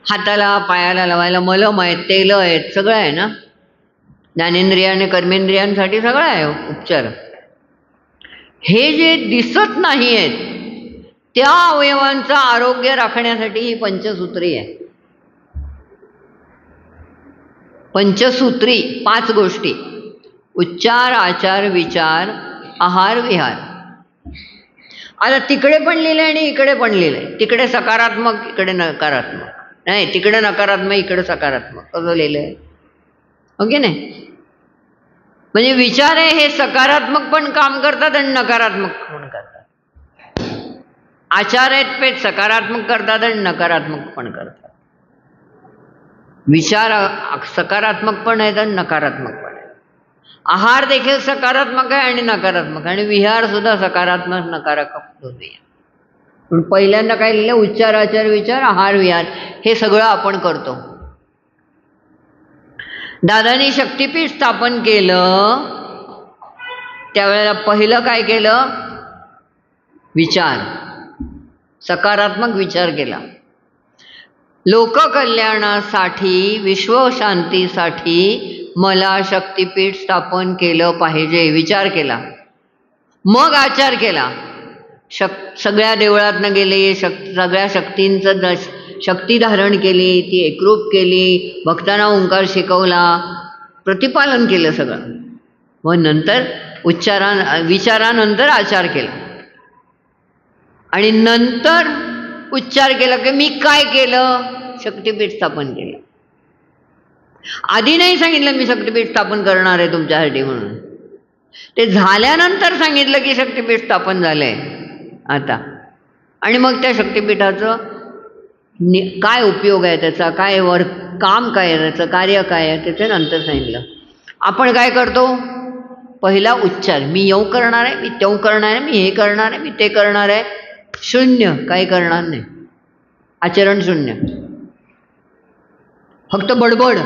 हाताला पायाला लावायला मलम आहेत, तेल आहेत, सगळं आहे ना. ज्ञानेंद्रिय आणि कर्मेंद्रियांसाठी सगळं आहे उपचार. हे जे दिसत नाही आहेत त्या अवयवांचं आरोग्य राखण्यासाठी ही पंचसूत्री आहे. पंचसूत्री 5 गोष्टी: उच्चार, आचार, विचार, आहार, विहार. आता तिकडे पण लिहिलंय आणि इकडे पण लिहिलंय. तिकडे सकारात्मक, इकडे नकारात्मक. नाही, तिकडे नकारात्मक, इकडे सकारात्मक. कसं लिहिलंय? ओके नाही? म्हणजे विचार आहे हे सकारात्मक पण काम करतात आणि नकारात्मक पण करतात. आचार आहेत ते सकारात्मक करतात आणि नकारात्मक पण करतात. विचार सकारात्मक पण आहेत आणि नकारात्मक पण आहेत. आहार देखील सकारात्मक आहे आणि नकारात्मक, आणि विहार सुद्धा सकारात्मक नकारात्मक दोन्ही आहे. पण पहिल्यांदा काय लिहिलं? उच्चार, आचार, विचार, आहार, विहार. हे सगळं आपण करतो. दादांनी शक्तिपीठ स्थापन केलं त्यावेळेला पहिलं काय केलं? विचार, सकारात्मक विचार केला. लोककल्याणासाठी, विश्वशांतीसाठी मला शक्तिपीठ स्थापन केलं पाहिजे, विचार केला. मग आचार केला. सगळ्या देवळातनं गेले, सगळ्या शक्तींचं शक्ती धारण केली, ती एकरूप केली, भक्तांना ओंकार शिकवला, प्रतिपालन केलं सगळं. व नंतर विचारानंतर आचार केला. आणि नंतर उच्चार केला की मी काय केलं? शक्तिपीठ स्थापन केलं. आधी नाही सांगितलं मी शक्तिपीठ स्थापन करणार आहे तुमच्यासाठी म्हणून. ते झाल्यानंतर सांगितलं की शक्तिपीठ स्थापन झालंय आता. आणि मग त्या शक्तिपीठाचं काय उपयोग आहे, त्याचा काय काम काय आहे, त्याचं कार्य काय आहे, त्याचं नंतर सांगितलं. आपण काय करतो? पहिला उच्चार, मी येऊ करणार आहे, मी तेऊ करणार आहे, मी हे करणार आहे, मी ते करणार आहे. शून्य, काही करणार नाही. आचरण शून्य, फक्त बडबड.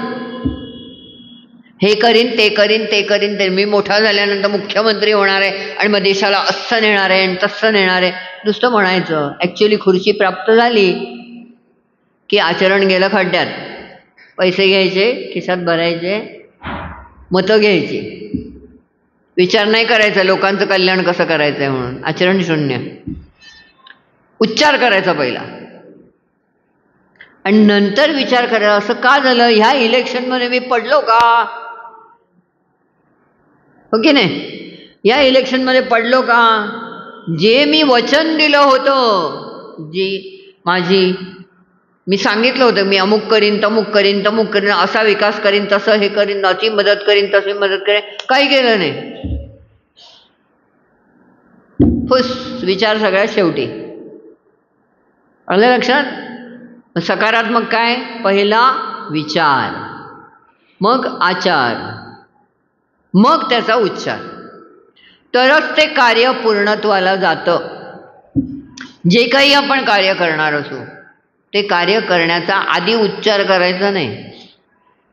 हे करीन, ते करीन, ते करीन, ते मी मोठा झाल्यानंतर मुख्यमंत्री होणार आहे आणि मग देशाला असं नेणार आहे आणि तसं नेणार आहे. नुसतं म्हणायचं. ॲक्च्युली खुर्ची प्राप्त झाली की आचरण गेलं खड्ड्यात. पैसे घ्यायचे, खिशात भरायचे, मतं घ्यायची, विचार नाही करायचा लोकांचं कल्याण कसं करायचं आहे म्हणून. आचरण शून्य. उच्चार करायचा पहिला आणि नंतर विचार करायचा. असं का झालं? ह्या इलेक्शनमध्ये मी पडलो का? हो की नाही? या इलेक्शनमध्ये पडलो का? जे मी वचन दिलं होतं, मी सांगितलं होतं मी अमुक करीन, तमुक करीन, तमुक करीन, असा विकास करीन, तसं हे करीन, अशी मदत करीन, तशी मदत करीन, काही केलं नाही. फुस, विचार सगळ्यात शेवटी. आलं लक्षात? सकारात्मक काय? पहिला विचार, मग आचार, मग त्याचा उच्चार, तरच ते कार्य पूर्णत्वाला जातं. जे काही आपण कार्य करणार असू ते कार्य करण्याचा आधी उच्चार करायचा नाही.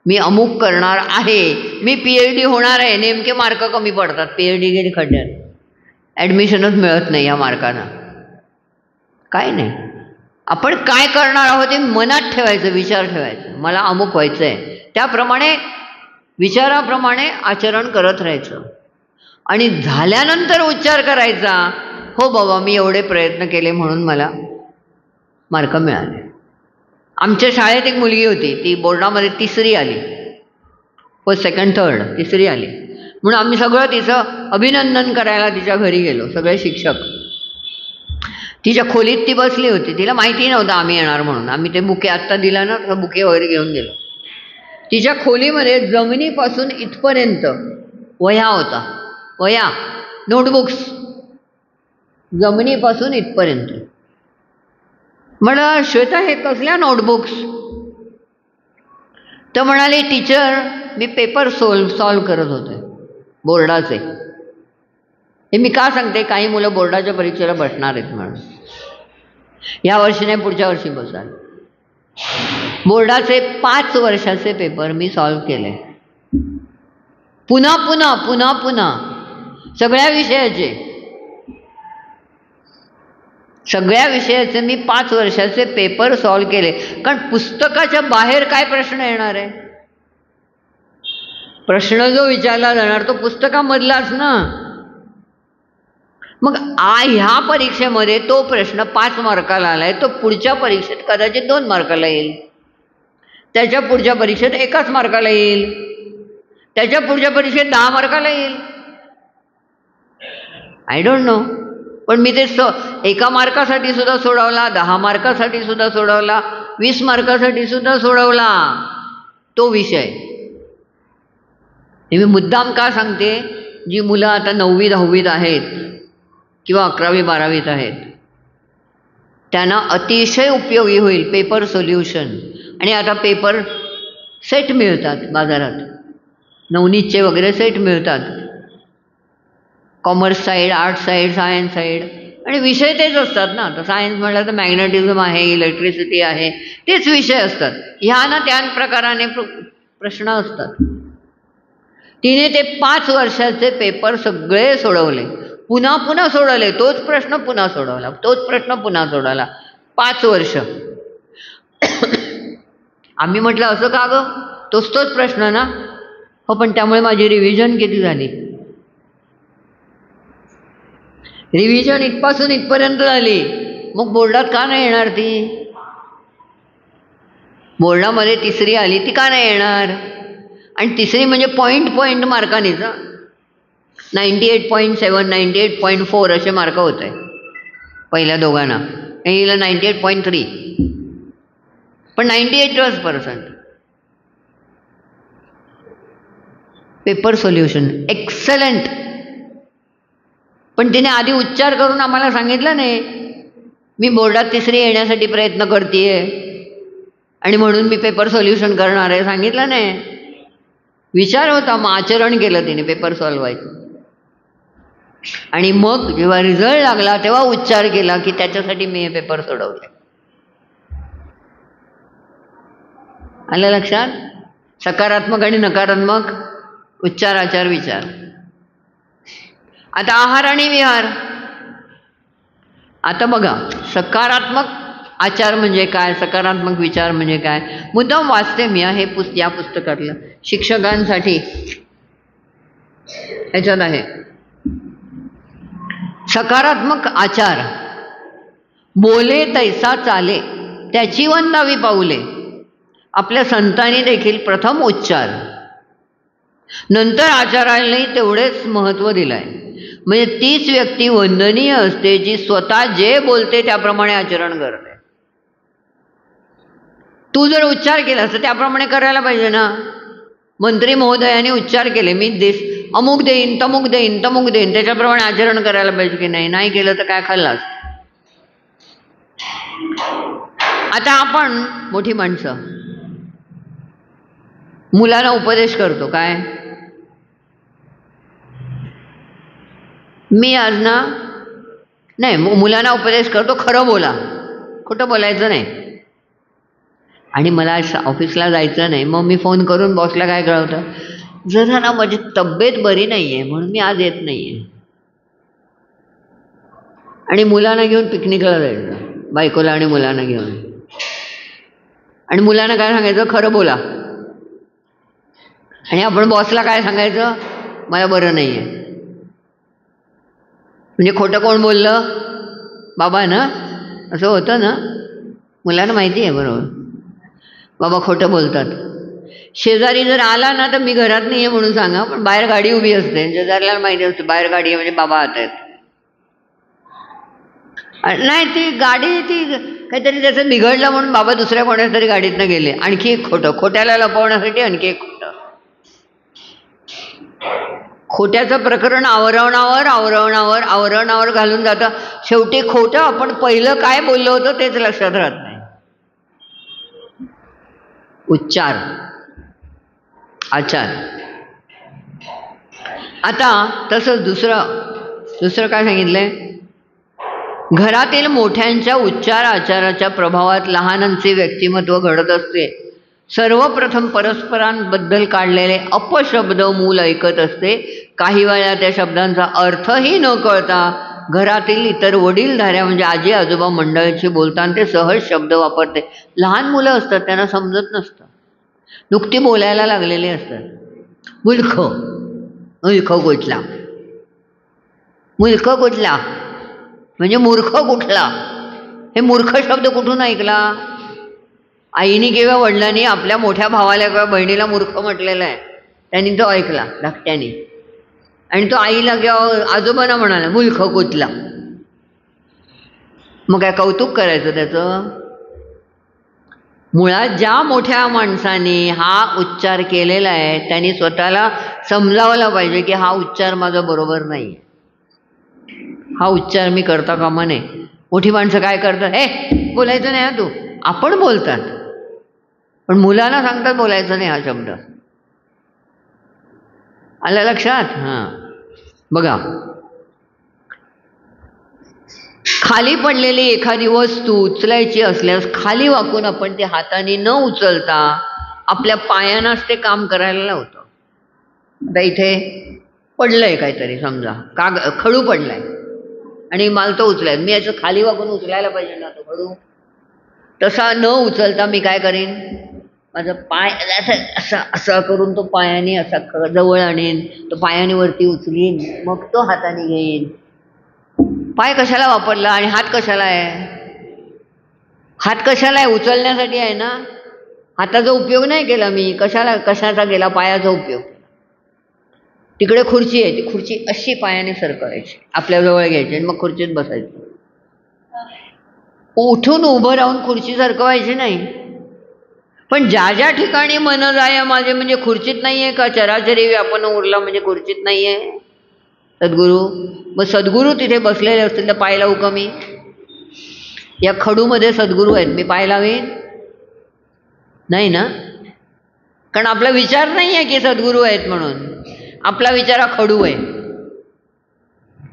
मी अमुक करणार आहे, मी PhD होणार आहे. नेमके मार्क कमी पडतात, PhD गेली खड्ड्यात, ॲडमिशनच मिळत नाही या मार्कानं. काय नाही. आपण काय करणार आहोत ते मनात ठेवायचं, विचार ठेवायचं. मला अमुक व्हायचं आहे, त्याप्रमाणे विचाराप्रमाणे आचरण करत राहायचं. आणि झाल्यानंतर उच्चार करायचा, हो बाबा मी एवढे प्रयत्न केले म्हणून मला मार्क मिळाले. आमच्या शाळेत एक मुलगी होती, ती बोर्डामध्ये 3री आली, फर्स्ट सेकंड थर्ड 3री आली म्हणून आम्ही सगळं तिचं अभिनंदन करायला तिच्या घरी गेलो, सगळे शिक्षक. तिच्या खोलीत ती बसली होती, तिला माहिती नव्हतं आम्ही येणार म्हणून. आम्ही ते बुके आत्ता दिला ना, तर बुके वगैरे घेऊन गेलो. तिच्या खोलीमध्ये जमिनीपासून इथपर्यंत वह्या होता, वह्या, नोटबुक्स, जमिनीपासून इथपर्यंत. म्हटलं श्वेता हे कसल्या नोटबुक्स? तर म्हणाली टीचर मी पेपर सॉल्व करत होते बोर्डाचे. हे मी का सांगते? काही मुलं बोर्डाच्या परीक्षेला बसणार आहेत म्हणून. या वर्षी नाही, पुढच्या वर्षी बसाल. बोर्डाचे 5 वर्षाचे पेपर मी सॉल्व केले, पुन्हा पुन्हा पुन्हा पुन्हा, सगळ्या विषयाचे. सगळ्या विषयाचे मी 5 वर्षाचे पेपर सॉल्व केले, कारण पुस्तकाच्या बाहेर काय प्रश्न येणार आहे? प्रश्न जो विचारला जाणार तो पुस्तकामधलाच ना. मग ह्या परीक्षेमध्ये तो प्रश्न 5 मार्काला आलाय, तो पुढच्या परीक्षेत कदाचित 2 मार्काला येईल, त्याच्या पुढच्या परीक्षेत 1च मार्काला येईल, त्याच्या पुढच्या परीक्षेत 10 मार्काला येईल. I don't know. पण मी ते 1 मार्कासाठी सुद्धा सोडवला, 10 मार्कासाठी सुद्धा सोडवला, 20 मार्कासाठी सुद्धा सोडवला तो विषय. मी मुद्दाम का सांगते? जी मुलं आता 9वी 10वीत आहेत किंवा 11वी 12वीत आहेत, त्यांना अतिशय उपयोगी होईल पेपर सोल्युशन. आणि आता पेपर सेट मिळतात बाजारात, नवनीतचे वगैरे सेट मिळतात, commerce side, arts side, science side, आणि विषय तेच असतात ना. तर सायन्स म्हटलं तर मॅग्नेटिझम आहे, इलेक्ट्रिसिटी आहे, तेच विषय असतात. ह्या ना त्या प्रकाराने प्रश्न असतात. तिने ते 5 वर्षाचे पेपर सगळे सोडवले, पुन्हा पुन्हा सोडवले, तोच प्रश्न पुन्हा सोडवला, तोच प्रश्न पुन्हा सोडवला, 5 वर्ष. आम्ही म्हटलं असं का गं, तोच प्रश्न ना. हो, पण त्यामुळे माझी रिव्हिजन किती झाली? रिव्हिजन इथपासून इथपर्यंत झाली. मग बोर्डात का नाही येणार ती? बोर्डामध्ये 3री आली, ती का नाही येणार? आणि 3री म्हणजे पॉईंट मार्कानेच, 98.7 98.4 असे मार्क होते पहिल्या दोघांना, हिला 98.3, पण 98%. Paper solution excellent. पण तिने आधी उच्चार करून आम्हाला सांगितलं नाही, मी बोर्डात 3री येण्यासाठी प्रयत्न करतेय आणि म्हणून मी पेपर सोल्युशन करणार आहे, सांगितलं नाही. विचार होता, मग आचरण केलं तिने पेपर सॉल्व व्हायचं. आणि मग जेव्हा रिझल्ट लागला तेव्हा उच्चार केला की त्याच्यासाठी मी हे पेपर सोडवले. आलं लक्षात? सकारात्मक आणि नकारात्मक, उच्चार, आचार, विचार. आता आहार आणि विहार. आता बघा, सकारात्मक आचार म्हणजे काय, सकारात्मक विचार म्हणजे काय. मुद्दाम वाचते मी हे या पुस्तकातलं, शिक्षकांसाठी ह्याच्यात आहे. सकारात्मक आचार, बोले तैसा चाले, त्याची वंदावी पाऊले. आपल्या संतांनी देखील प्रथम उच्चार, नंतर आचारालाही तेवढेच महत्त्व दिलंय. म्हणजे तीच व्यक्ती वंदनीय असते जी स्वतः जे बोलते त्याप्रमाणे आचरण करते. तू जर उच्चार केलास तर त्याप्रमाणे करायला पाहिजे ना. मंत्री महोदयाने उच्चार केले, मी अमुक देईन, तमुक देईन, तमुक देईन, त्याच्याप्रमाणे आचरण करायला पाहिजे की नाही? नाही केलं तर काय खाल्लास? आता आपण मोठी माणसं मुलांना उपदेश करतो काय, मी आज ना नाही मुलांना उपदेश करतो, खरं बोला, खोटं बोलायचं नाही. आणि मला ऑफिसला जायचं नाही, मग मी फोन करून बॉसला काय कळवतं, जरा ना माझी तब्येत बरी नाही आहे म्हणून मी आज येत नाही आहे. आणि मुलांना घेऊन पिकनिकला जायचं, बायकोला आणि मुलांना घेऊन. आणि मुलांना काय सांगायचं, खरं बोला. आणि आपण बॉसला काय सांगायचं, मला बरं नाही आहे. म्हणजे खोटं कोण बोललं, बाबा ना. असं होतं ना, मुलांना माहिती आहे बरोबर, बाबा खोटं बोलतात. शेजारी जर आला ना तर मी घरात नाही आहे म्हणून सांगा, पण बाहेर गाडी उभी असते, शेजारीला माहिती असते बाहेर गाडी आहे म्हणजे बाबा आत आहेत. नाही, ती गाडी ती काहीतरी त्याचं बिघडलं म्हणून बाबा दुसऱ्या कोणाच्या तरी गाडीतनं गेले. आणखी एक खोटं, खोट्याला लपवण्यासाठी आणखी एक खोटं. खोट्याचं प्रकरण आवरणावर घालून जातं. शेवटी खोटं आपण पहिलं काय बोललो होतो तेच लक्षात राहत नाही. उच्चार, आचार. आता तसंच दुसरं काय सांगितलंय, घरातील मोठ्यांच्या उच्चार आचाराच्या प्रभावात लहानांचे व्यक्तिमत्व घडत असते. सर्वप्रथम परस्परांबद्दल काढलेले अपशब्द मूल ऐकत असते. काही वेळा त्या शब्दांचा अर्थही न कळता घरातील इतर वडीलधाऱ्या म्हणजे आजी आजोबा मंडळीशी बोलताना ते सहज शब्द वापरते. लहान मुलं असतात, त्यांना समजत नसतं, नुकती बोलायला लागलेली असतात. मूर्ख, मूर्ख कुठला, मूर्ख कुठला म्हणजे मूर्ख कुठला, हे मूर्ख शब्द कुठून ऐकला? आईने किंवा वडिलांनी आपल्या मोठ्या भावाला किंवा बहिणीला मूर्ख म्हटलेला आहे, त्यांनी तो ऐकला धाकट्याने, आणि तो आईला किंवा आजोबांना म्हणाला मूर्ख कुठला. मग काय कौतुक करायचं त्याचं? मुळात ज्या मोठ्या माणसाने हा उच्चार केलेला आहे त्यांनी स्वतःला समजावलं पाहिजे की हा उच्चार माझा बरोबर नाही, हा उच्चार मी करता कामा नये. मोठी माणसं काय करतात, हे बोलायचं नाही हा तू, आपण बोलतात, पण मुलांना सांगतात बोलायचं नाही हा शब्द. आलं लक्षात? हां, बघा, खाली पडलेली एखादी वस्तू उचलायची असल्यास खाली वाकून आपण ते हाताने न उचलता आपल्या पायानंच ते काम करायला लावतो. आता इथे पडलंय काहीतरी, समजा खडू पडलाय आणि मला तो उचलायचा, मी याचं खाली वाकून उचलायला पाहिजे ना तो खडू. तसा न उचलता मी काय करीन, माझं पाय असा असा करून तो पायाने असा जवळ आणीन, तो पायाने वरती उचलीन, मग तो हाताने घेईन. पाय कशाला वापरला आणि हात कशाला आहे? हात कशाला आहे? उचलण्यासाठी आहे ना. हाताचा उपयोग नाही केला मी, कशाचा केला? पायाचा उपयोग. तिकडे खुर्ची आहे, ती खुर्ची अशी पायाने सरकवायची, आपल्या जवळ घ्यायची आणि मग खुर्चीत बसायचं. उठून उभं राहून खुर्ची सरकवायची नाही. पण ज्या ज्या ठिकाणी मन जाय माझे म्हणजे खुर्चीत नाही आहे का? चराचरी व्यापन उरला म्हणजे खुर्चीत नाही आहे सद्गुरू. मग सद्गुरू तिथे बसलेले असतील तर पाय लावू का मी? या खडूमध्ये सद्गुरू आहेत, मी पाय लावेन नाही ना. कारण आपला विचार नाही आहे की सद्गुरू आहेत म्हणून. आपला विचार हा खडू आहे,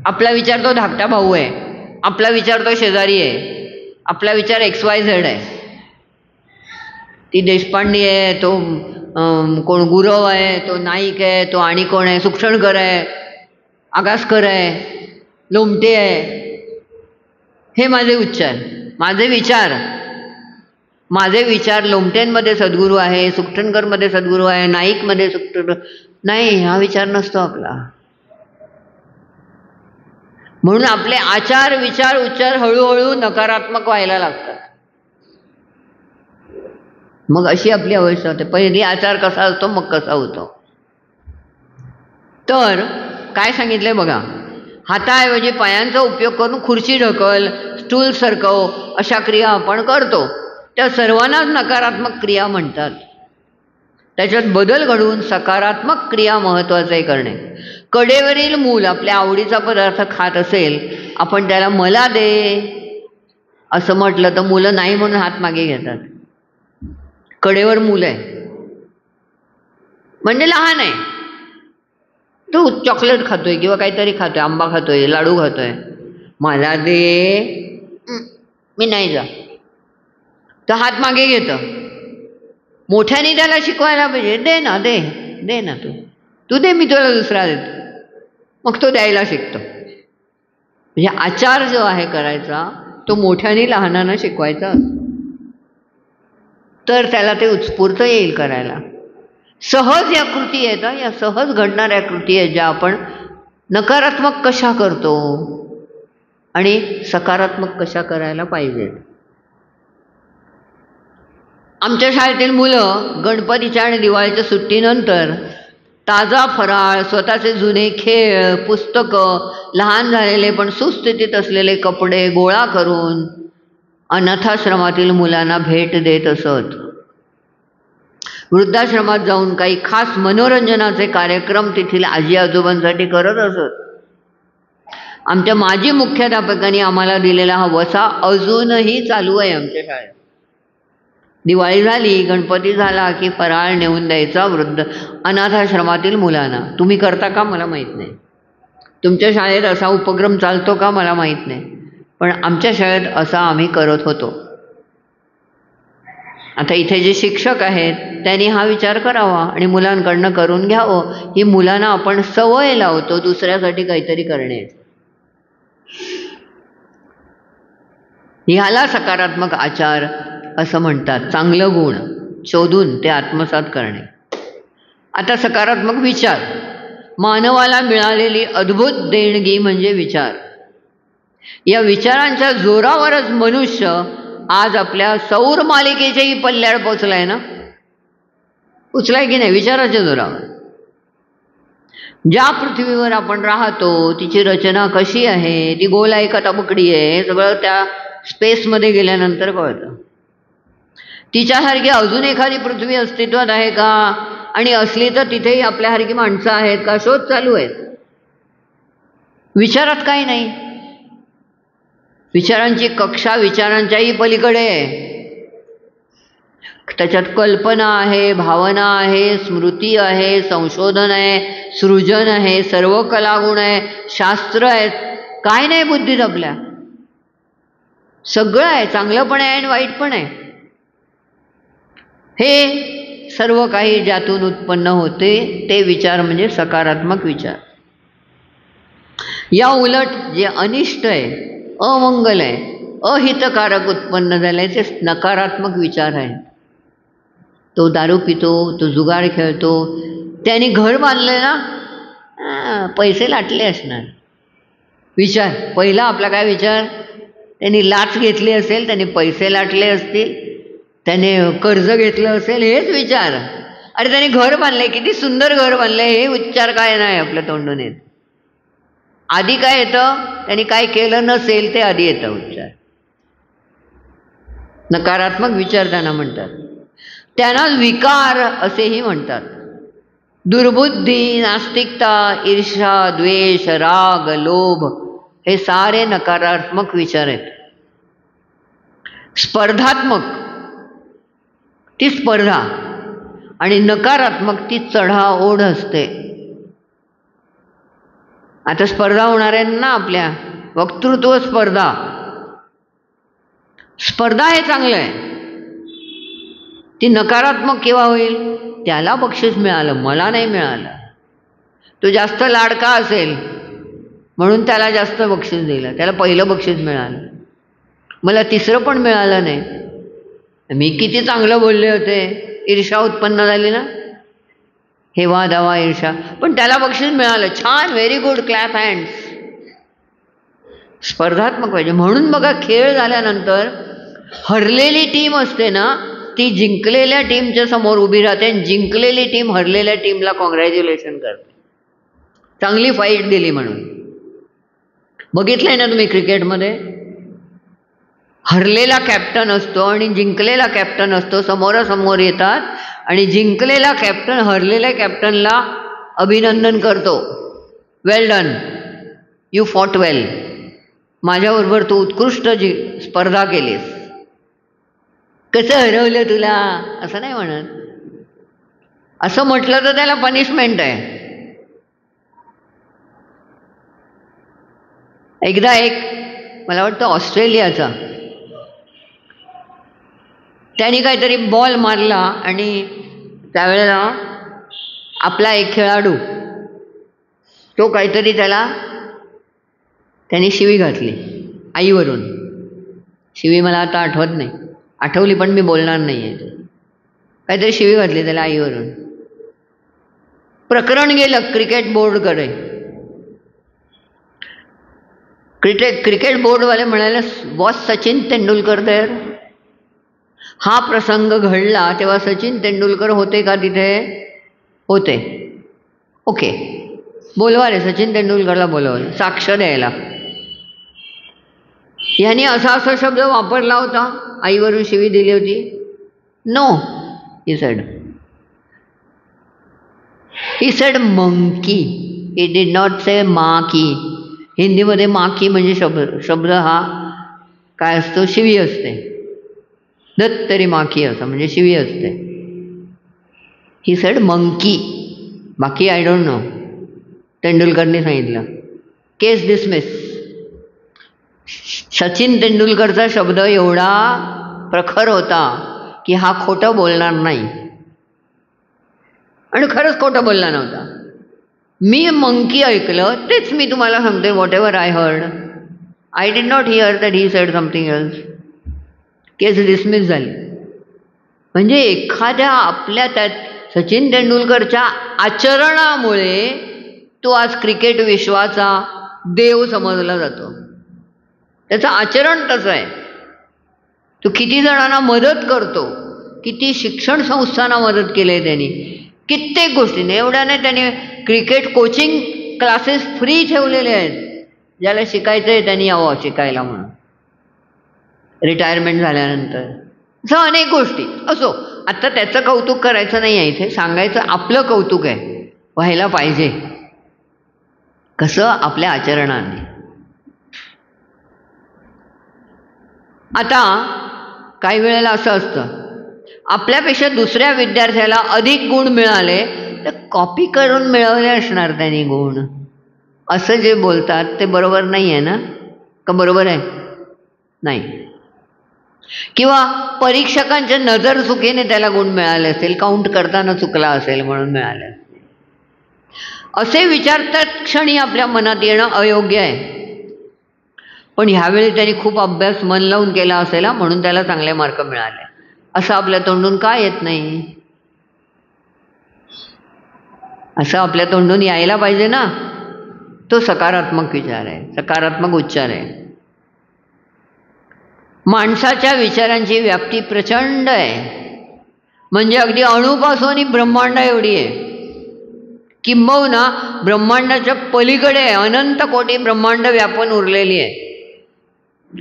आपला विचार तो धाकटा भाऊ आहे, आपला विचार तो शेजारी आहे, आपला विचार XYZ आहे. ती देशपांडे आहे, तो कोण गुरव आहे, तो नाईक आहे, तो आणि कोण आहे, सुक्षणकर आहे, आगासकर आहे, लोमटे आहे. हे माझे उच्चार, माझे विचार लोमट्यांमध्ये सद्गुरू आहे, सुक्षणकरमध्ये सद्गुरू आहे, नाईकमध्ये नाही, हा विचार नसतो आपला. म्हणून आपले आचार विचार उच्चार हळूहळू नकारात्मक व्हायला लागतात. मग अशी आपली अवस्था होते. पहिली आचार कसा असतो मग कसा होतो. तर काय सांगितलंय बघा, हाताऐवजी पायांचा उपयोग करून खुर्ची ढकल, स्टूल सरकव अशा क्रिया आपण करतो. त्या सर्वांनाच नकारात्मक क्रिया म्हणतात. त्याच्यात बदल घडवून सकारात्मक क्रिया महत्त्वाचे करणे. कडेवरील मूल आपल्या आवडीचा पदार्थ खात असेल, आपण त्याला मला दे असं म्हटलं तर मुलं नाही म्हणून हात मागे घेतात. कडेवर मूल आहे म्हणजे लहान आहे, तो चॉकलेट खातोय किंवा काहीतरी खातोय, आंबा खातोय, लाडू खातोय, मला दे, मी नाही जा, तर हात मागे घेतं. मोठ्याने त्याला शिकवायला पाहिजे, दे ना दे ना तू दे, मी तुला दुसरा देतो. मग तो द्यायला शिकतो. म्हणजे आचार जो आहे करायचा तो मोठ्याने लहानांना शिकवायचा तर त्याला ते उत्स्फूर्त येईल करायला. सहज या कृती आहेत, या सहज घडणाऱ्या कृती आहेत ज्या आपण नकारात्मक कशा करतो आणि सकारात्मक कशा करायला पाहिजेत. आमच्या शाळेतील मुलं गणपतीच्या आणि दिवाळीच्या सुट्टीनंतर ताजा फराळ, स्वतःचे जुने खेळ, पुस्तकं, लहान झालेले पण सुस्थितीत असलेले कपडे गोळा करून अनाथाश्रमातील मुलांना भेट देत असत. वृद्धाश्रमात जाऊन काही खास मनोरंजनाचे कार्यक्रम तेथील आजी आजोबांसाठी करत असत. आमच्या माजी मुख्याध्यापकांनी आम्हाला दिलेला हा वसा अजूनही चालू आहे आमच्या शाळेत. दिवाळी झाली, गणपती झाला की फराळ नेऊन द्यायचा वृद्ध अनाथाश्रमातील मुलांना. तुम्ही करता का मला माहीत नाही, तुमच्या शाळेत असा उपक्रम चालतो का मला माहीत नाही, पण आमच्या शाळेत असा आम्ही करत होतो. आता इथे जे शिक्षक आहेत त्यांनी हा विचार करावा आणि मुलांकडनं करून घ्यावं. ही मुलांना आपण सवय लावतो दुसऱ्यासाठी काहीतरी करण्याची. ह्याला सकारात्मक आचार असं म्हणतात. चांगलं गुण शोधून ते आत्मसात करणे. आता सकारात्मक विचार, मानवाला मिळालेली अद्भुत देणगी म्हणजे विचार. या विचारांच्या जोरावरच मनुष्य आज आपल्या सौर मालिकेच्याही पल्ल्यावर पोचलाय ना. पोचलाय की नाही? विचाराच्या जोरावर. ज्या पृथ्वीवर आपण राहतो तिची रचना कशी आहे, ती गोल आहे का तबकडी आहे, हे सगळं त्या स्पेसमध्ये गेल्यानंतर कळतं. तिच्यासारखी अजून एखादी पृथ्वी अस्तित्वात आहे का, आणि असली तर तिथेही आपल्यासारखी माणसं आहेत का, शोध चालू आहेत. विचारात काही नाही. विचारांची कक्षा विचारांच्याही पलीकडे आहे. त्याच्यात कल्पना आहे, भावना आहे, स्मृती आहे, संशोधन आहे, सृजन आहे, सर्व कलागुण आहे, शास्त्र आहेत. काय नाही बुद्धीत आपल्या? सगळं आहे. चांगलं पण आहे आणि वाईट पण आहे. हे सर्व काही ज्यातून उत्पन्न होते ते विचार म्हणजे सकारात्मक विचार. या उलट जे अनिष्ट आहे, अमंगल आहे, अहितकारक उत्पन्न झालंय ते नकारात्मक विचार आहे. तो दारू पितो, तो जुगार खेळतो, त्याने घर बांधलंय ना, पैसे लाटले असणार. विचार पहिला आपला काय विचार? त्यांनी लाच घेतली असेल, त्याने पैसे लाटले असतील, त्याने कर्ज घेतलं असेल, हेच विचार. अरे त्याने घर बांधलंय, किती सुंदर घर बांधलंय, हे उच्चार काय नाही आपल्या तोंडून येत. आधी काय येतं? त्यांनी काय केलं नसेल ते आधी येतं उच्चार. नकारात्मक विचार त्यांना म्हणतात. त्यांना विकार असेही म्हणतात. दुर्बुद्धी, नास्तिकता, ईर्ष्या, द्वेष, राग, लोभ हे सारे नकारात्मक विचार आहेत. स्पर्धात्मक ती स्पर्धा आणि नकारात्मक ती चढाओढ असते. आता स्पर्धा होणार आहे ना आपल्या, वक्तृत्व स्पर्धा. स्पर्धा हे चांगलं आहे. ती नकारात्मक केव्हा होईल? त्याला बक्षीस मिळालं, मला नाही मिळालं. तो जास्त लाडका असेल म्हणून त्याला जास्त बक्षीस दिलं, त्याला पहिलं बक्षीस मिळालं, मला तिसरं पण मिळालं नाही. मी किती चांगलं बोलले होते, ईर्ष्या उत्पन्न झाली ना, हेवा दावा ईर्ष्या, पण त्याला बक्षीस मिळालं. छान, व्हेरी गुड, क्लॅप हँड्स. स्पर्धात्मक पाहिजे. म्हणून बघा, खेळ झाल्यानंतर हरलेली टीम असते ना, ती जिंकलेल्या टीमच्या समोर उभी राहते आणि जिंकलेली टीम हरलेल्या टीमला कॉंग्रॅच्युलेशन करते, चांगली फाईट दिली म्हणून. बघितलंय ना तुम्ही क्रिकेटमध्ये? हरलेला कॅप्टन असतो आणि जिंकलेला कॅप्टन असतो, समोरासमोर येतात आणि जिंकलेला कॅप्टन हरलेल्या कॅप्टनला अभिनंदन करतो. वेल डन, यू फॉट वेल, माझ्याबरोबर तू उत्कृष्ट स्पर्धा केलीस. कसं हरवलं तुला असं नाही म्हणत. असं म्हटलं तर त्याला पनिशमेंट आहे. एकदा एक, मला वाटतं ऑस्ट्रेलियाचा, त्याने काहीतरी बॉल मारला आणि त्यावेळेला आपला एक खेळाडू तो काहीतरी त्याने शिवी घातली आईवरून. शिवी मला आता आठवत नाही, आठवली पण मी बोलणार नाही आहे. काहीतरी शिवी घातली त्याला आईवरून. प्रकरण गेलं क्रिकेट बोर्डकडे. क्रिकेट बोर्डवाले म्हणाले, बॉस सचिन तेंडुलकर तर. हा प्रसंग घडला तेव्हा सचिन तेंडुलकर होते का तिथे? होते. ओके, बोलवा रे, सचिन तेंडुलकरला बोलवलं साक्ष द्यायला. ह्याने असा शब्द वापरला होता, आईवरून शिवी दिली होती. No, he said monkey. He did not say माकी. हिंदीमध्ये माकी म्हणजे शब्द हा काय असतो? शिवी असते. दत्तरी माकी असं म्हणजे शिवी असते. ही सेड मंकी. बाकी आय डोंट नो. तेंडुलकरने सांगितलं. केस डिसमिस. सचिन तेंडुलकरचा शब्द एवढा प्रखर होता की हा खोटं बोलणार नाही, आणि खरंच खोटं बोलला नव्हता. मी मंकी ऐकलं तेच मी तुम्हाला सांगते. What ever I heard, I did not here that he said something else. Case dismiss झाली. म्हणजे एखाद्या आपल्या त्यात सचिन तेंडुलकरच्या आचरणामुळे तो आज क्रिकेट विश्वाचा देव समजला जातो. त्याचं आचरण तसं आहे. तो किती जणांना मदत करतो, किती शिक्षण संस्थांना मदत केली आहे त्यांनी, कित्येक गोष्टीने. एवढ्या नाही, त्याने क्रिकेट कोचिंग क्लासेस फ्री ठेवलेले आहेत. ज्याला शिकायचं आहे त्यांनी यावं शिकायला म्हणून, रिटायरमेंट झाल्यानंतर. असं अनेक गोष्टी. असो, आता त्याचं कौतुक करायचं नाही आहे इथे, सांगायचं आपलं कौतुक आहे, व्हायला पाहिजे. कसं? आपल्या आचरणाने. आता काही वेळेला असं असतं, आपल्यापेक्षा दुसऱ्या विद्यार्थ्याला अधिक गुण मिळाले तर कॉपी करून मिळवले असणार त्यांनी गुण, असं जे बोलतात ते बरोबर नाही आहे ना? का बरोबर आहे? नाही. किंवा परीक्षकांच्या नजर चुकीने त्याला गुण मिळाले असतील, काउंट करताना चुकला असेल म्हणून मिळाले असतील, असे विचार त्याच क्षणी आपल्या मनात येणं अयोग्य आहे. पण ह्यावेळी त्यांनी खूप अभ्यास मन लावून केला असेल म्हणून त्याला चांगले मार्क मिळाले, असं आपल्या तोंडून का येत नाही? असं आपल्या तोंडून यायला पाहिजे ना. तो सकारात्मक विचार आहे, सकारात्मक उच्चार आहे. माणसाच्या विचारांची व्याप्ती प्रचंड आहे. म्हणजे अगदी अणुपासून ब्रह्मांड एवढी आहे. किंबहुना ब्रह्मांडाच्या पलीकडे अनंत कोटी ब्रह्मांड व्यापून उरलेली आहे.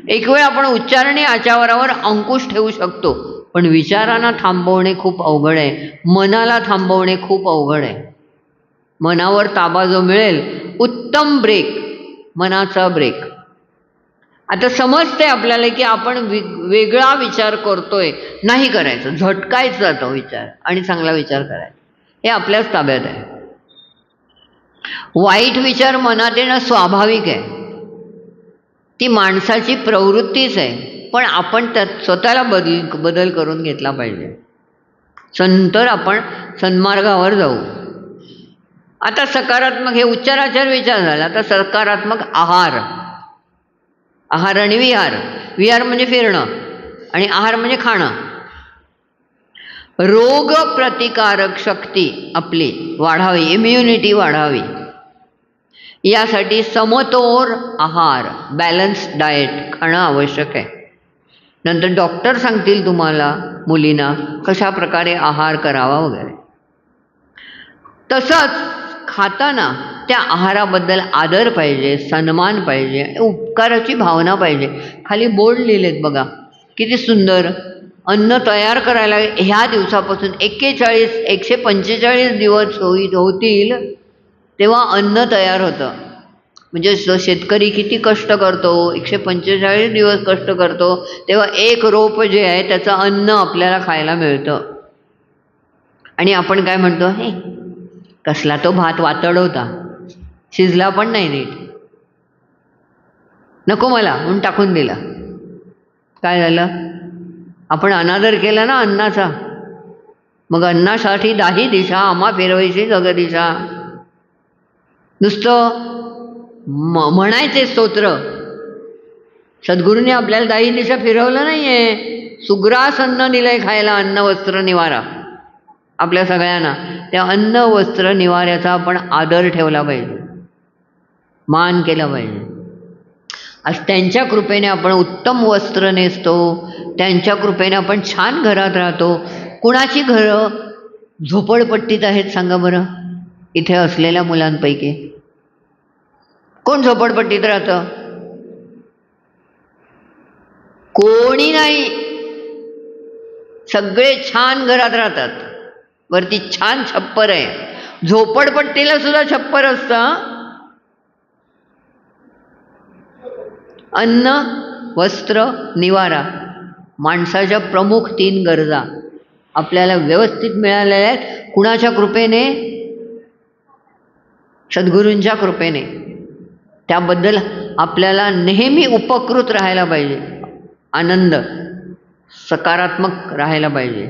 एक वेळ आपण उच्चारणी आचारावर अंकुश ठेवू शकतो, पण विचारांना थांबवणे खूप अवघड आहे. मनाला थांबवणे खूप अवघड आहे. मनावर ताबा जो मिळेल, उत्तम ब्रेक, मनाचा ब्रेक. आता समजते आपल्याला की आपण वेगळा विचार करतोय, नाही करायचं, झटकायचा तो विचार आणि चांगला विचार करायचा. हे आपल्याच ताब्यात आहे. वाईट विचार मनात येणं स्वाभाविक आहे, ती माणसाची प्रवृत्तीच आहे. पण आपण त्यात स्वतःला बदल करून घेतला पाहिजे, नंतर आपण सन्मार्गावर जाऊ. आता सकारात्मक, हे उच्चाराचार विचार झाला. आता सकारात्मक आहार. आहार आणि विहार. विहार म्हणजे फिरणं आणि आहार म्हणजे खाणं. रोग प्रतिकारक शक्ती आपली वाढावी, इम्युनिटी वाढावी, यासाठी समतोल आहार, बॅलन्स डाएट खाणं आवश्यक आहे. नंतर डॉक्टर सांगतील तुम्हाला, मुलींना कशा प्रकारे आहार करावा वगैरे. तसंच खाताना त्या आहाराबद्दल आदर पाहिजे, सन्मान पाहिजे, उपकाराची भावना पाहिजे. खाली बोर्ड लिहिलेत बघा, किती सुंदर. अन्न तयार करायला ह्या दिवसापासून 145 दिवस होतील तेव्हा अन्न तयार होतं. म्हणजे शेतकरी किती कष्ट करतो, 145 दिवस कष्ट करतो, तेव्हा एक रोप जे आहे त्याचं अन्न आपल्याला खायला मिळतं. आणि आपण काय म्हणतो, हे कसला तो भात वातड होता, शिजला पण नाही नीट, नको मला म्हणून टाकून दिला. काय झालं? आपण अनादर केला ना अन्नाचा. मग अन्नासाठी दाही दिशा आम्हा फिरवायची जगदिशा. नुसतं म्हणायचे स्तोत्र. सद्गुरूंनी आपल्याला दाही दिशा फिरवलं नाहीये. सुग्रास अन्न दिलंय खायला, अन्न वस्त्र निवारा आपल्या सगळ्यांना. त्या अन्न वस्त्र निवाऱ्याचा आपण आदर ठेवला पाहिजे, मान केला पाहिजे. आज त्यांच्या कृपेने आपण उत्तम वस्त्र नेसतो, त्यांच्या कृपेने आपण छान घरात राहतो. कुणाची घरं झोपडपट्टीत आहेत सांगा बरं? इथे असलेल्या मुलांपैकी कोण झोपडपट्टीत राहतं? कोणी नाही. सगळे छान घरात राहतात, वरती छान छप्पर आहे. झोपडपट्टीला सुद्धा छप्पर असतं. अन्न, वस्त्र, निवारा, माणसाच्या प्रमुख 3 गरजा आपल्याला व्यवस्थित मिळालेल्या आहेत. कुणाच्या कृपेने? सद्गुरूंच्या कृपेने. त्याबद्दल आपल्याला नेहमी उपकृत राहायला पाहिजे, आनंद, सकारात्मक राहायला पाहिजे.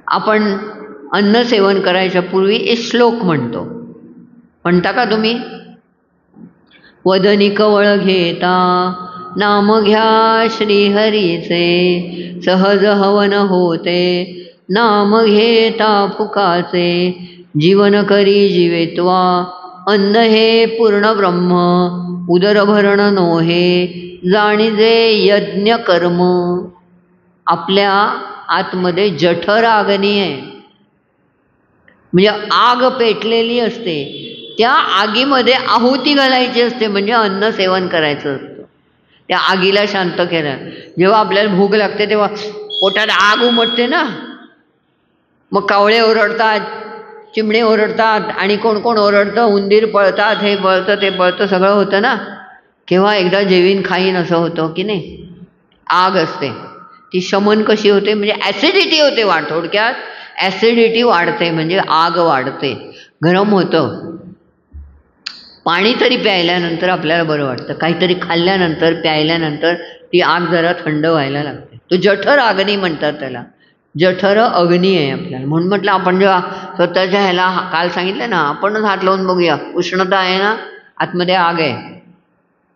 आपण अन्न सेवन करायच्या पूर्वी एक श्लोक म्हणतो. म्हणता का तुम्ही? वदनी कवळ घेता नाम घ्या श्रीहरीचे, सहज हवन होते नाम घेता फुकाचे, जीवन करी जीवेत्वा अन्न हे पूर्ण ब्रह्म, उदर भरण नोहे जाणीजे यज्ञ कर्म. आपल्या आतमध्ये जठर अग्नी आहे, म्हणजे आग पेटलेली असते, त्या आगीमध्ये आहुती घालायची असते, म्हणजे अन्न सेवन करायचं असतं. त्या आगीला शांत केलं. जेव्हा आपल्याला भूक लागते तेव्हा पोटात आग उमटते ना, मग कावळे ओरडतात, चिमणे ओरडतात, आणि कोण कोण ओरडतं, उंदीर पळतात, हे पळतं ते पळतं, सगळं होतं ना. केव्हा एकदा जेवीन खाईन असं होतं की नाही. आग असते ती शमन कशी होते, म्हणजे ॲसिडिटी होते थोडक्यात ॲसिडिटी वाढते, म्हणजे आग वाढते, गरम होतं. पाणी तरी प्यायल्यानंतर आपल्याला बरं वाटतं, काहीतरी खाल्ल्यानंतर प्यायल्यानंतर ती आग जरा थंड व्हायला लागते. तो जठर अग्नी म्हणतात त्याला, जठर अग्नी आहे आपल्याला. म्हणून म्हटलं आपण जेव्हा स्वतःच्या ह्याला काल सांगितलं ना, आपणच हात लावून बघूया, उष्णता आहे ना, आतमध्ये आग आहे.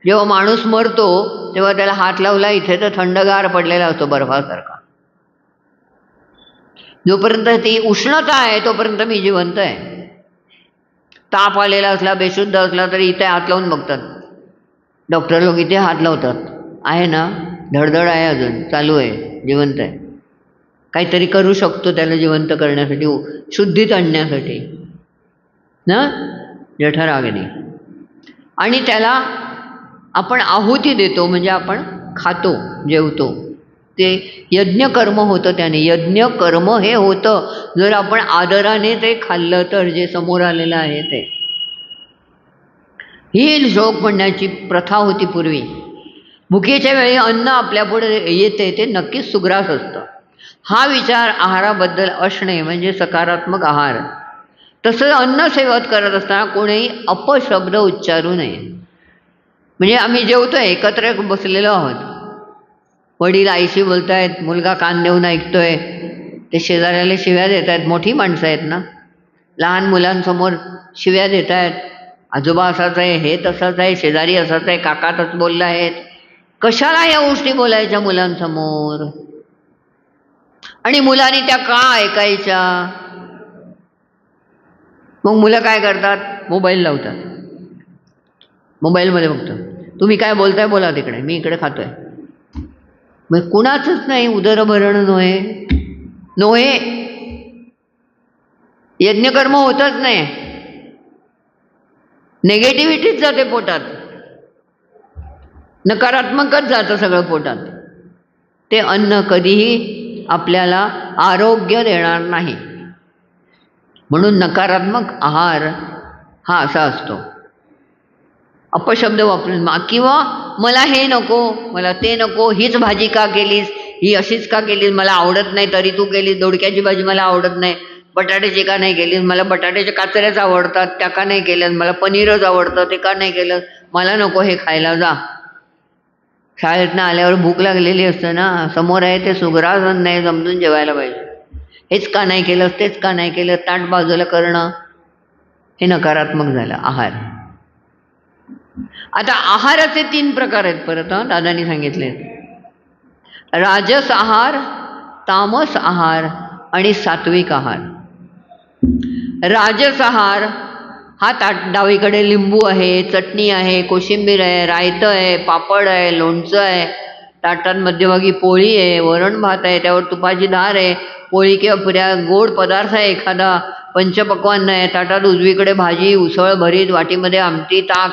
जेव्हा माणूस मरतो तेव्हा त्याला हात लावला इथे तर थंडगार पडलेला असतो बर्फासारखा. जोपर्यंत ती उष्णता आहे तोपर्यंत मी जिवंत आहे. ताप आलेला असला, बेशुद्ध असला तरी इथे हात लावून बघतात डॉक्टर लोक, इथे हात लावतात, आहे ना, धडधड आहे, अजून चालू आहे, जिवंत आहे, काहीतरी करू शकतो त्याला जिवंत करण्यासाठी, शुद्धीत आणण्यासाठी ना, जठराग्नी. आणि त्याला आपण आहुती देतो, म्हणजे आपण खातो, जेवतो, ते यज्ञ कर्म होतं. त्याने यज्ञ कर्म हे होतं जर आपण आदराने ते खाल्लं तर, जे समोर आलेलं आहे ते. ही श्लोक म्हणण्याची प्रथा होती पूर्वी. भुकेच्या वेळी अन्न आपल्यापुढे येते ते नक्कीच सुग्रास असतं. हा विचार आहाराबद्दल असणे म्हणजे सकारात्मक आहार. तसं अन्न सेवत करत असताना कोणीही अपशब्द उच्चारू नये. म्हणजे आम्ही जेवतोय, एकत्र बसलेलो आहोत, वडील आईशी बोलतायत, मुलगा कान देऊन ऐकतोय, ते शेजाऱ्याला शिव्या देत आहेत, मोठी माणसं आहेत ना, लहान मुलांसमोर शिव्या देत आहेत, आजोबा असाच आहे, हे तसंच आहे, शेजारी असाच आहे, काका तसं बोलला आहेत. कशाला या गोष्टी बोलायच्या मुलांसमोर, आणि मुलांनी त्या का ऐकायच्या. मग मुलं काय करतात, मोबाईल लावतात, मोबाईलमध्ये बघतात, तुम्ही काय बोलताय बोला तिकडे, मी इकडे खातोय. मग कुणाचंच नाही, उदरभरण नोहे, नोहे, यज्ञकर्म होतच नाही, नेगेटिव्हिटीच जाते पोटात, नकारात्मकच जातं सगळं पोटात. ते अन्न कधीही आपल्याला आरोग्य देणार नाही. म्हणून नकारात्मक आहार हा असा असतो, अपशब्द वापरून, किंवा मला हे नको, मला ते नको, हीच भाजी का केलीस, ही अशीच का केलीस, मला आवडत नाही तरी तू केलीस, दोडक्याची भाजी मला आवडत नाही, बटाट्याची का नाही केलीस, मला बटाट्याच्या काचऱ्याच आवडतात त्या का नाही केल्यास, मला पनीरच आवडतं ते का नाही केलं, मला नको हे खायला, जा. शाळेतनं आल्यावर भूक लागलेली असते ना, समोर आहे ते सुग्रास अन्न नाही, समजून जेवायला पाहिजे. हेच का नाही केलंस, तेच का नाही केलं, ताट बाजूला करणं, हे नकारात्मक झालं आहार. आता आहाराचे 3 प्रकार आहेत परत, दादांनी सांगितले, राजस आहार, तामस आहार आणि सात्विक आहार. राजस आहार हा डावीकडे लिंबू आहे, चटणी आहे, कोशिंबीर आहे, रायतं आहे, पापड आहे, लोणचं आहे, ताटात मध्यभागी पोळी आहे, वरण भात आहे, त्यावर तुपाची धार आहे, पोळी किंवा पुऱ्या, गोड पदार्थ आहे एखादा, पंचपक्वान्न आहे, ताटात उजवीकडे भाजी, उसळ, भरीत, वाटीमध्ये आमटी, ताक.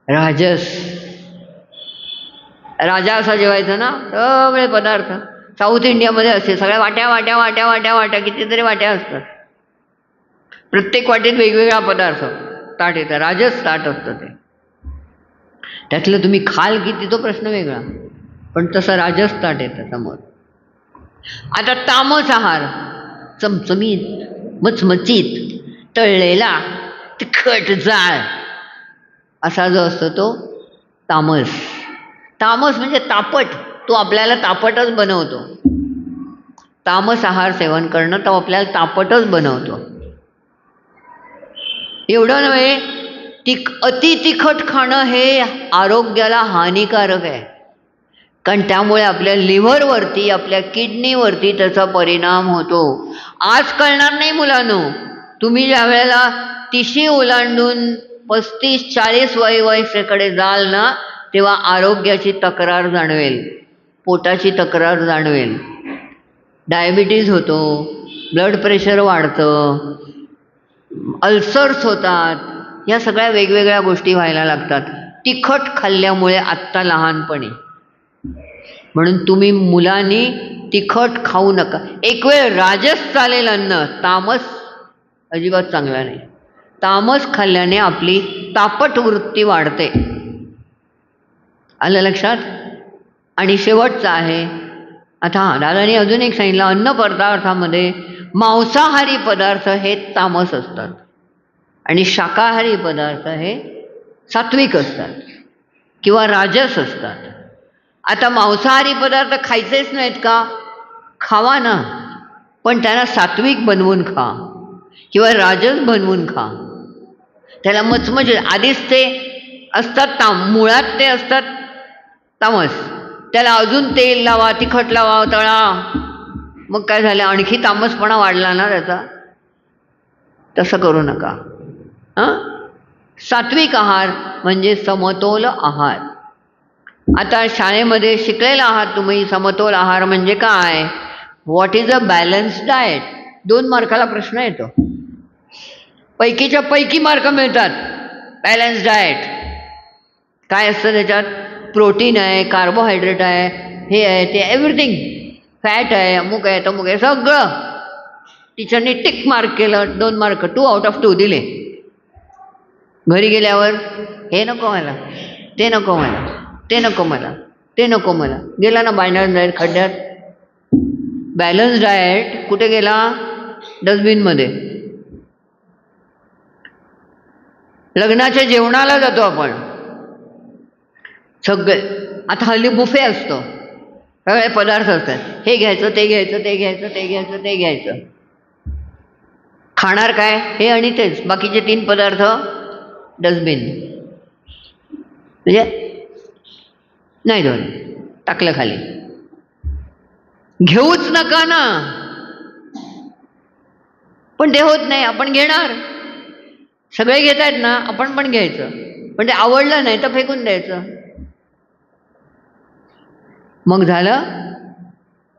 राजस, राजा असा जेवायचा ना, सगळे पदार्थ. साऊथ इंडियामध्ये असते, सगळ्या वाट्या वाट्या वाट्या वाट्या वाट्या, कितीतरी वाट्या असतात, प्रत्येक वाटेत वेगवेगळा पदार्थ ताट येतं, राजस ताट असतं ते. त्यातलं तुम्ही खाल किती तो प्रश्न वेगळा, पण तसं राजस ताट येतं समोर. आता तामस आहार, चमचमीत, मचमचीत, तळलेला, तिखट, जाळ असा जो असतो तो तामस. तामस म्हणजे तापट, तो आपल्याला तापटच बनवतो. तामस आहार सेवन करणं तो आपल्याला तापटच बनवतो. एवढं नव्हे अति तिखट खाणं हे आरोग्याला हानिकारक आहे, कारण त्यामुळे आपल्या लिव्हरवरती, आपल्या किडनीवरती त्याचा परिणाम होतो. आज कळणार नाही मुलांनो, तुम्ही ज्या वेळेला 30 ओलांडून 35-40 वयाकडे जाल ना, तेव्हा आरोग्याची तक्रार जाणवेल, पोटाची तक्रार जाणवेल, डायबिटीज होतो, ब्लड प्रेशर वाढतं, अल्सर्स होतात, या सगळ्या वेगवेगळ्या गोष्टी व्हायला लागतात तिखट खाल्ल्यामुळे आत्ता लहानपणी. म्हणून तुम्ही मुलांनी तिखट खाऊ नका. एक वेळ राजस चालेल अन्न, तामस अजिबात चांगला नाही. तामस खाल्ल्याने आपली तापट वृत्ती वाढते. आलं लक्षात? आणि शेवटचं आहे आता, दादानी अजून एक सांगितलं, अन्न पदार्थामध्ये मांसाहारी पदार्थ हे तामस असतात आणि शाकाहारी पदार्थ हे सात्विक असतात किंवा राजस असतात. आता मांसाहारी पदार्थ खायचेच नाहीत का? खावा ना, पण त्यांना सात्विक बनवून खा किंवा राजस बनवून खा. त्याला मचमच आधीच ते असतात मुळात ते असतात तामस, त्याला अजून तेल लावा, तिखट लावा, तळा, मग काय झालं, आणखी तामसपणा वाढला ना त्याचा. तसं करू नका. सात्विक आहार म्हणजे समतोल आहार. आता शाळेमध्ये शिकलेला आहात तुम्ही, समतोल आहार म्हणजे काय, what is a balanced diet. 2 मार्काला प्रश्न येतो, पैकीच्या पैकी मार्क मिळतात. बॅलन्स्ड डाएट काय असतं त्याच्यात? प्रोटीन आहे, कार्बोहायड्रेट आहे, हे आहे ते, एव्हरीथिंग, फॅट आहे, अमुक आहे, तमुक आहे, सगळं. टीचरने टिक मार्क केलं, 2 मार्क, 2 आउट ऑफ 2 दिले. घरी गेल्यावर हे नको मला, ते नको मला, ते नको मला, ते नको मला, गेला ना बॅलन्स डाएट खड्ड्यात. बॅलन्स डाएट कुठे गेला? डस्टबिनमध्ये. लग्नाच्या जेवणाला जातो आपण सगळे, आता हल्ली बुफे असतो, सगळे पदार्थ असतात, हे घ्यायचं, ते घ्यायचं, ते घ्यायचं, ते घ्यायचं, ते घ्यायचं. खाणार काय? हे आणि तेच, बाकीचे 3 पदार्थ डस्टबिन. म्हणजे नाही दोन टाकलं खाली. घेऊच नका ना, पण ते होत नाही, आपण घेणार. सगळे घेत आहेत ना, आपण पण घ्यायचं, पण ते आवडलं नाही तर फेकून द्यायचं. मग झालं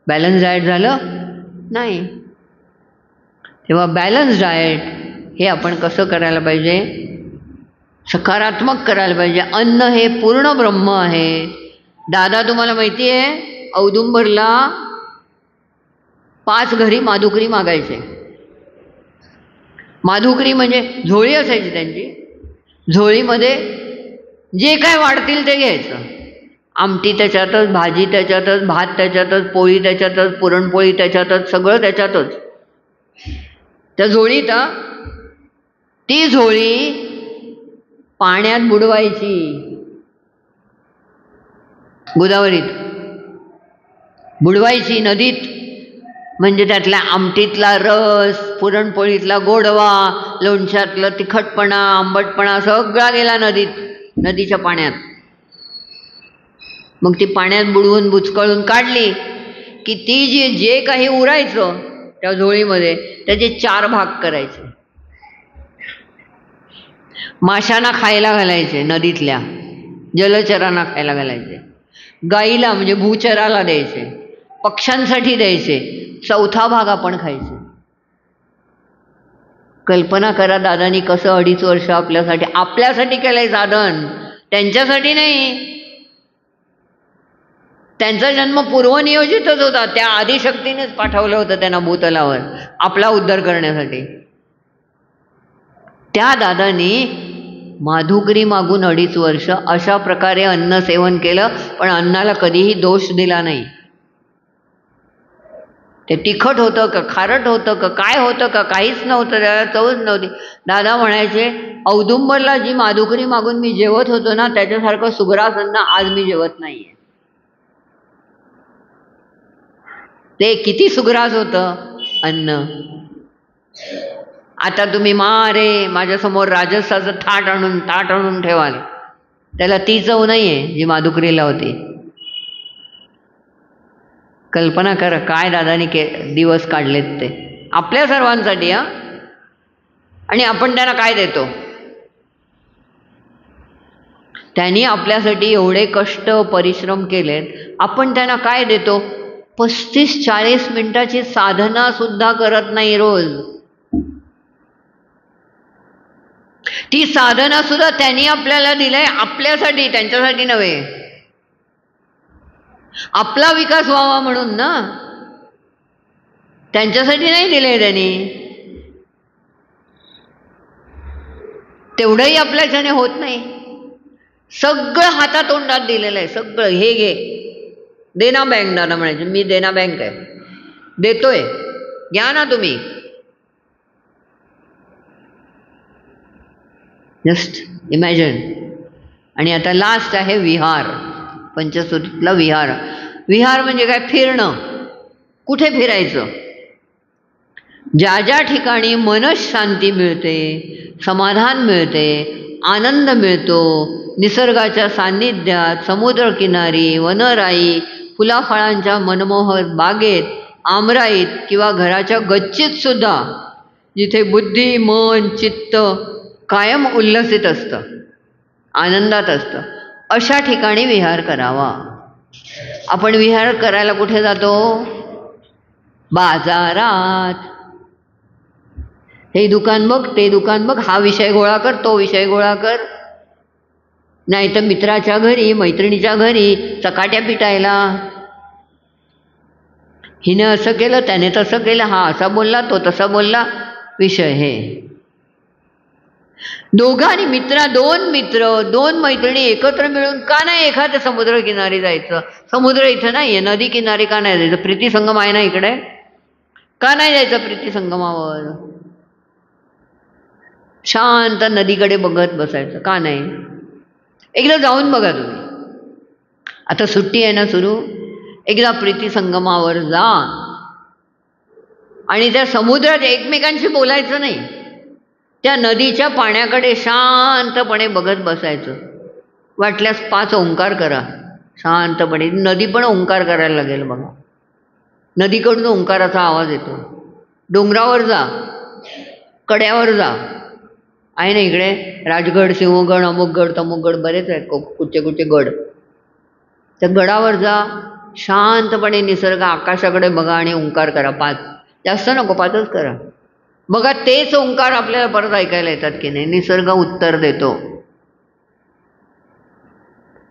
बॅलन्स डाएट? झालं नाही. तेव्हा बॅलन्स डाएट हे आपण कसं करायला पाहिजे? सकारात्मक करायला पाहिजे. अन्न हे पूर्ण ब्रह्म आहे. दादा तुम्हाला माहिती आहे, औदुंबरला 5 घरी माधुकरी मागायचे. माधुकरी म्हणजे झोळी असायची त्यांची, झोळीमध्ये जे काय वाढतील ते घ्यायचं. आमटी त्याच्यातच, भाजी त्याच्यातच, भात त्याच्यातच, पोळी त्याच्यातच, पुरणपोळी त्याच्यातच, सगळं त्याच्यातच. त्या झोळीत ती झोळी पाण्यात बुडवायची, गोदावरीत बुडवायची, नदीत. म्हणजे त्यातल्या आमटीतला रस, पुरणपोळीतला गोडवा, लोणच्यातलं तिखटपणा, आंबटपणा सगळा गेला नदीत, नदीच्या पाण्यात. मग ती पाण्यात बुडवून बुचकळून काढली की ती जे काही उरायचं त्या झोळीमध्ये त्याचे 4 भाग करायचे. माशांना खायला घालायचे, नदीतल्या जलचरांना खायला घालायचे, गाईला म्हणजे भूचराला द्यायचे, पक्ष्यांसाठी द्यायचे, 4था भाग आपण खायचे. कल्पना करा दादानी कसं 2.5 वर्ष आपल्यासाठी केलंय साधन, त्यांच्यासाठी नाही. त्यांचा जन्म पूर्वनियोजितच होता, त्या आदिशक्तीनेच पाठवलं होतं त्यांना भूतलावर आपला उद्धार करण्यासाठी. त्या दादानी माधुकरी मागून 2.5 वर्ष अशा प्रकारे अन्न सेवन केलं, पण अन्नाला कधीही दोष दिला नाही. ते तिखट होतं का खारट होतं का काय होतं का काहीच नव्हतं, त्याला चवच नव्हती. दादा म्हणायचे, औदुंबरला जी माधुकरी मागून मी जेवत होतो ना, त्याच्यासारखं सुग्रास अन्न आज मी जेवत नाहीये. ते किती सुग्रास होतं अन्न. आता तुम्ही रे माझ्यासमोर राजसाचं ताट आणून ठेवाल, त्याला ती चव नाही आहे जी माधुकरीला होती. कल्पना करा काय दादानी दिवस काढलेत ते आपल्या सर्वांसाठी. आणि आपण त्यांना काय देतो? त्यांनी आपल्यासाठी एवढे कष्ट परिश्रम केलेत, आपण त्यांना काय देतो? 35-40 मिनिटाची साधना सुद्धा करत नाही रोज. ती साधना सुद्धा त्यांनी आपल्याला दिलंय आपल्यासाठी, त्यांच्यासाठी नव्हे. आपला विकास व्हावा म्हणून ना, त्यांच्यासाठी नाही दिलंय त्यांनी. तेवढंही आपल्याच्याने होत नाही. सगळं हातातोंडात दिलेलं आहे सगळं. हे घे, देना बँक. दादा म्हणायचे मी देना बँक आहे, देतोय, घ्या ना तुम्ही. Just imagine. आणि आता लास्ट आहे विहार. पंचसूत्रीतला विहार. विहार म्हणजे काय? फिरणं. कुठे फिरायचं? ज्या ज्या ठिकाणी मनशांती मिळते, समाधान मिळते, आनंद मिळतो, निसर्गाच्या सान्निध्यात, समुद्रकिनारी, वनराई, फुलाफळांच्या मनमोहक बागेत, आमराईत किंवा घराच्या गच्चीत सुद्धा, जिथे बुद्धी, मन, चित्त कायम उल्लसित असतं, आनंदात असतं, अशा ठिकाणी विहार करावा. आपण विहार करायला कुठे जातो? बाजारात. हे दुकान बघ, ते दुकान बघ, हा विषय गोळा कर, तो विषय गोळा कर. नाही तर मित्राच्या घरी, मैत्रिणीच्या घरी चकाट्या पिटायला. हिने असं केलं, त्याने तसं केलं, हा असा बोलला, तो तसा बोलला. विषय हे दोघांनी दोन मित्र, दोन मैत्रिणी एकत्र मिळून का नाही एखाद्या समुद्र किनारी जायचं? समुद्र इथं नाहीये, नदी किनारी का नाही जायचं? प्रीती संगम आहे ना इकडे, का नाही जायचं प्रीती संगमावर? शांत नदीकडे बघत बसायचं, का नाही? एकदा जाऊन बघा तुम्ही. आता सुट्टी आहे ना सुरू, एकदा प्रीती संगमावर जा आणि त्या समुद्रात एकमेकांशी बोलायचं नाही, त्या नदीच्या पाण्याकडे शांतपणे बघत बसायचं. वाटल्यास 5 ओंकार करा शांतपणे. नदी पण ओंकार करायला लागेल बघा. नदीकडून ओंकाराचा आवाज येतो. डोंगरावर जा, कड्यावर जा, आहे ना इकडे राजगड, सिंहगड, अमुक गड, तमुक गड, बरेच आहेत कुठचे कुठचे गड. त्या गडावर जा, शांतपणे निसर्ग आकाशाकडे बघा आणि ओंकार करा. 5, जास्त नको, 5च करा. बघा तेच ओंकार आपल्याला परत ऐकायला येतात की नाही. निसर्ग उत्तर देतो.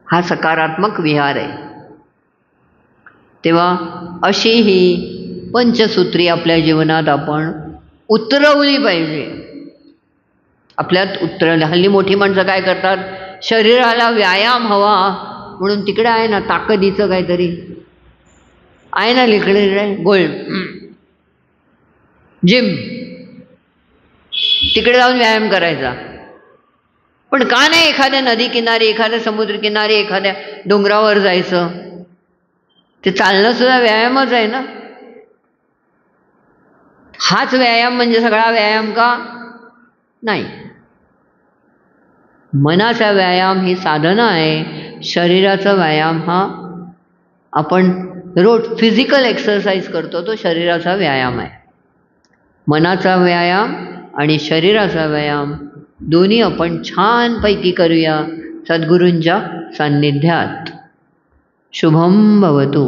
हा सकारात्मक विहार आहे. तेव्हा अशी ही पंचसूत्री आपल्या जीवनात आपण उतरवली पाहिजे. आपल्यात उतरवली. हल्ली मोठी माणसं काय करतात? शरीराला व्यायाम हवा म्हणून तिकडे आहे ना ताकदीचं काहीतरी आहे ना, लिकडे गोल्ड जिम, तिकडे जाऊन व्यायाम करायचा. पण का नाही एखाद्या नदी किनारी, एखाद्या समुद्र किनारी, एखाद्या डोंगरावर जायचं? ते चालणं सुद्धा व्यायामच आहे ना. हाच व्यायाम म्हणजे सगळा व्यायाम का? नाही. मनाचा व्यायाम ही साधना आहे. शरीराचा व्यायाम हा आपण रोज फिजिकल एक्सरसाइज करतो, तो शरीराचा व्यायाम आहे. मनाचा व्यायाम आणि शरीराचा व्यायाम दोन्ही आपण छानपैकी करूया सद्गुरूंच्या सान्निध्यात. शुभम भवतु.